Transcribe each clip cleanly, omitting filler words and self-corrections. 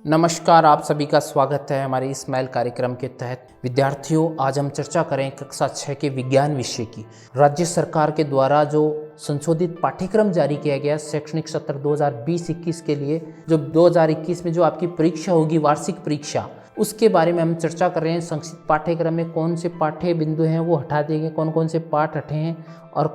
नमस्कार, आप सभी का स्वागत है हमारे इस स्माइल कार्यक्रम के तहत। विद्यार्थियों, आज हम चर्चा करें कक्षा 6 के विज्ञान विषय की। राज्य सरकार के द्वारा जो संशोधित पाठ्यक्रम जारी किया गया शैक्षणिक सत्र 2020-21 के लिए, जो 2021 में जो आपकी परीक्षा होगी, वार्षिक परीक्षा, उसके बारे में हम चर्चा कर रहे हैं। संक्षिप्त पाठ्यक्रम में कौन से पाठ्य बिंदु हैं वो हटा देंगे, कौन कौन से पाठ हटे हैं और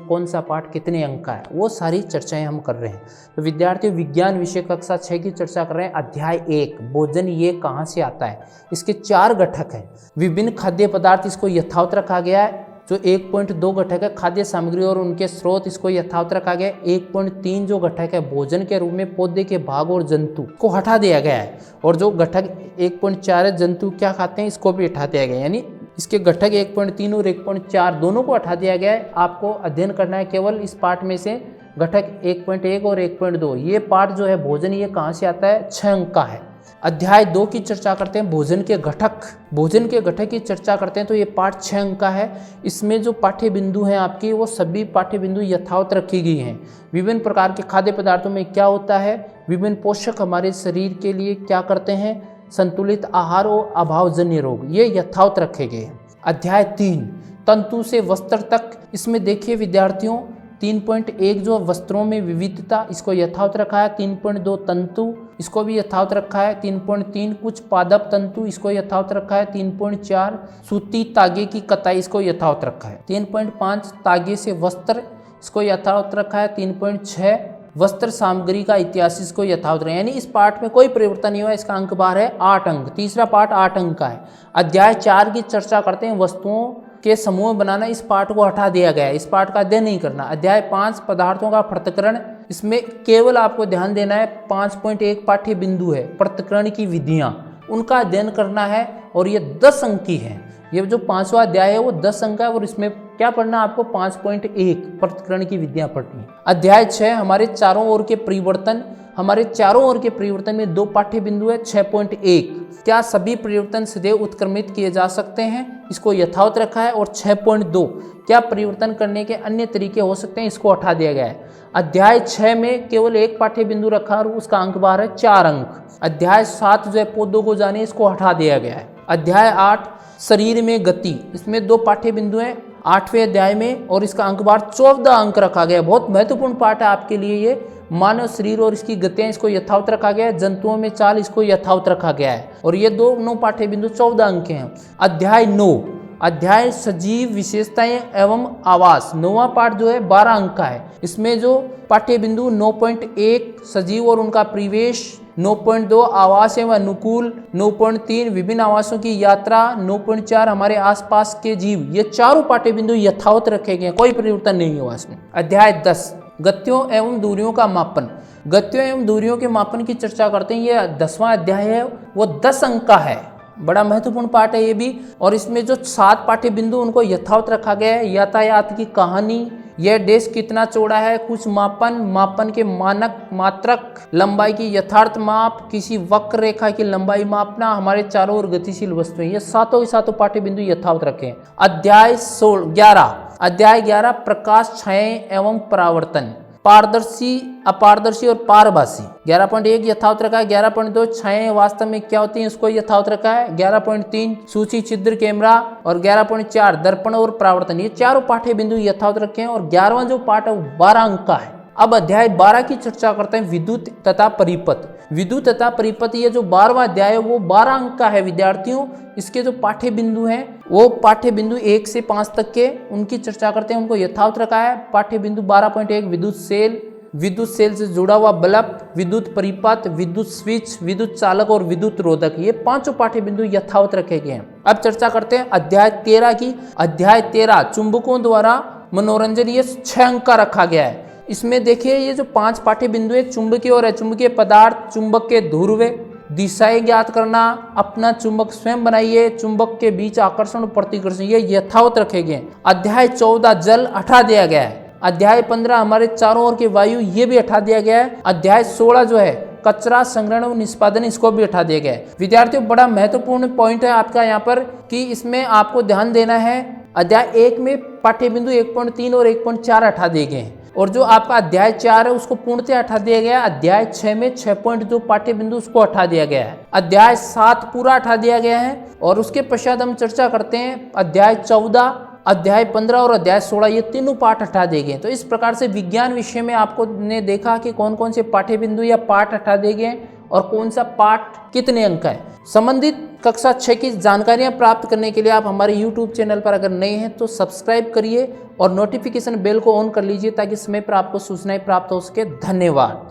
कौन सा पाठ कितने अंक का है, वो सारी चर्चाएं हम कर रहे हैं। तो विद्यार्थियों, विज्ञान विषय कक्षा 6 की चर्चा कर रहे हैं। अध्याय 1, भोजन, ये कहाँ से आता है। इसके 4 घटक हैं। विभिन्न खाद्य पदार्थ, इसको यथावत रखा गया है। जो 1.2 घटक है खाद्य सामग्री और उनके स्रोत, इसको यथावत रखा गया है। 1.3 जो घटक है भोजन के रूप में पौधे के भाग और जंतु को हटा दिया गया है। और जो घटक 1.4 है, जंतु क्या खाते हैं, इसको भी हटा दिया गया है। यानी इसके घटक 1.3 और 1.4 दोनों को हटा दिया गया है। आपको अध्ययन करना है केवल इस पाठ में से घटक 1.1 और 1.2। ये पाठ जो है भोजन, ये कहाँ से आता है, 6 अंक का है। अध्याय 2 की चर्चा करते हैं, भोजन के घटक। भोजन के घटक की चर्चा करते हैं तो ये पाठ 6 अंक का है। इसमें जो पाठ्य बिंदु हैं आपकी, वो सभी पाठ्य बिंदु यथावत रखी गई हैं। विभिन्न प्रकार के खाद्य पदार्थों में क्या होता है, विभिन्न पोषक हमारे शरीर के लिए क्या करते हैं, संतुलित आहार और अभावजन्य रोग, ये यथावत रखे गए हैं। अध्याय 3, तंतु से वस्त्र तक। इसमें देखिए विद्यार्थियों, 3.1 जो वस्त्रों में विविधता, इसको यथावत रखा है। 3.2 तंतु, इसको भी यथावत रखा है। 3.3 कुछ पादप तंतु, इसको यथावत रखा है। 3.4 सूती तागे की कताई, इसको यथावत रखा है। 3.5 तागे से वस्त्र, इसको यथावत रखा है। 3.6 वस्त्र सामग्री का इतिहास, इसको यथावत रखा है। यानी इस पाठ में कोई परिवर्तन नहीं हुआ। इसका अंक बार है 8 अंक। तीसरा पाठ 8 अंक का है। अध्याय 4 की चर्चा करते हैं, वस्तुओं के समूह बनाना। इस पाठ को हटा दिया गया है, इस पाठ का अध्ययन नहीं करना। अध्याय 5, पदार्थों का पृथक्करण। इसमें केवल आपको ध्यान देना है 5.1 पाठ्य बिंदु है, पृथक्करण की विधियां, उनका अध्ययन करना है। और ये 10 अंक की है। ये जो 5वां अध्याय है वो 10 अंक का है। और इसमें क्या पढ़ना है आपको, 5.1 पृथक्करण की विधियां पढ़नी है। अध्याय 6, हमारे चारों ओर के परिवर्तन। हमारे चारों ओर के परिवर्तन में 2 पाठ्य बिंदु है। 6.1, क्या सभी परिवर्तन सदैव उत्क्रमित किए जा सकते हैं, इसको यथावत रखा है। और 6.2, क्या परिवर्तन करने के अन्य तरीके हो सकते हैं, इसको हटा दिया गया है। अध्याय 6 में केवल 1 पाठ्य बिंदु रखा और उसका अंक बार है 4 अंक। अध्याय 7 जो है पौधों को जाने, इसको हटा दिया गया है। अध्याय 8, शरीर में गति। इसमें 2 पाठ्य बिंदु हैं 8वें अध्याय में और इसका अंक बार 14 अंक रखा गया है। बहुत महत्वपूर्ण पाठ है आपके लिए ये। मानव शरीर और इसकी गतियां, इसको यथावत रखा गया है। जंतुओं में चाल, इसको यथावत रखा गया है। और ये दोनों पाठ्य बिंदु 14 अंक के हैं। अध्याय 9, अध्याय सजीव विशेषताएं एवं आवास। 9वां पाठ जो है 12 अंक का है। इसमें जो पाठ्य बिंदु 9.1 सजीव और उनका परिवेश, 9.2 आवास एवं अनुकूल, 9.3 विभिन्न आवासों की यात्रा, 9.4 हमारे आसपास के जीव, ये चारों पाठ्य बिंदु यथावत रखे गए हैं, कोई परिवर्तन नहीं हुआ इसमें। अध्याय 10, गतियों एवं दूरियों का मापन। गतियों एवं दूरियों के मापन की चर्चा करते हैं। ये 10वां अध्याय है, वो 10 अंक का है। बड़ा महत्वपूर्ण पाठ है ये भी। और इसमें जो 7 पाठ्य बिंदु उनको यथावत रखा गया है। यातायात की कहानी, यह देश कितना चौड़ा है, कुछ मापन, मापन के मानक, मात्रक, लंबाई की यथार्थ माप, किसी वक्र रेखा की लंबाई मापना, हमारे चारों ओर गतिशील वस्तुएं, ये सातों के सातों पाठ्य बिंदु यथावत रखे हैं। अध्याय 11, अध्याय 11, प्रकाश, छायाएं एवं परावर्तन। पारदर्शी, अपारदर्शी और पारभासी। 11.1 यथावत रखा है। 11.2 छायाएं वास्तव में क्या होती हैं, उसको यथावत रखा है। 11.3 सूची छिद्र कैमरा और 11.4 दर्पण और परावर्तन, ये चारों पाठ्य बिंदु यथावत रखे हैं। और 11वां जो पाठ है वो 12 अंक का है। अब अध्याय 12 की चर्चा करते हैं, विद्युत तथा परिपथ। विद्युत तथा परिपथ, ये जो 12वां अध्याय है वो 12 अंक का है विद्यार्थियों। इसके जो पाठ्य बिंदु हैं वो पाठ्य बिंदु 1 से 5 तक के, उनकी चर्चा करते हैं, उनको यथावत रखा है। पाठ्य बिंदु 12.1 विद्युत सेल, विद्युत सेल से जुड़ा हुआ बल्ब, विद्युत परिपथ, विद्युत स्विच, विद्युत चालक और विद्युत रोधक, ये 5 पाठ्य बिंदु यथावत रखे गए हैं। अब चर्चा करते हैं अध्याय 13 की। अध्याय 13, चुंबकों द्वारा मनोरंजन, ये 6 अंक का रखा गया है। इसमें देखिए ये जो 5 पाठ्य बिंदु है, चुंबकीय और अचुंबकीय पदार्थ, चुंबक के ध्रुव, दिशाएं ज्ञात करना, अपना चुंबक स्वयं बनाइए, चुंबक के बीच आकर्षण और प्रतिकर्षण, ये यथावत रखे गए। अध्याय 14, जल, हटा दिया गया है। अध्याय 15, हमारे चारों ओर की वायु, ये भी हटा दिया गया है। अध्याय 16 जो है कचरा संग्रहण और निष्पादन, इसको भी हटा दिया गया है। विद्यार्थियों, बड़ा महत्वपूर्ण पॉइंट है आपका यहाँ पर कि इसमें आपको ध्यान देना है। अध्याय 1 में पाठ्य बिंदु 1.3 और 1.4 हटा दिए गए हैं। और जो आपका अध्याय 4 है उसको पूर्णतः हटा दिया गया है। अध्याय 6 में 6 पॉइंट जो पाठ्य बिंदु उसको हटा दिया गया है। अध्याय 7 पूरा हटा दिया गया है। और उसके पश्चात हम चर्चा करते हैं अध्याय 14, अध्याय 15 और अध्याय 16, ये तीनों पाठ हटा दिए गए। तो इस प्रकार से विज्ञान विषय में आपको ने देखा कि कौन कौन से पाठ्य बिंदु या पाठ हटा दिए गए और कौन सा पाठ कितने अंक है। संबंधित कक्षा 6 की जानकारियां प्राप्त करने के लिए आप हमारे YouTube चैनल पर अगर नए हैं तो सब्सक्राइब करिए और नोटिफिकेशन बेल को ऑन कर लीजिए ताकि समय पर आपको सूचनाएं प्राप्त हो सके। धन्यवाद।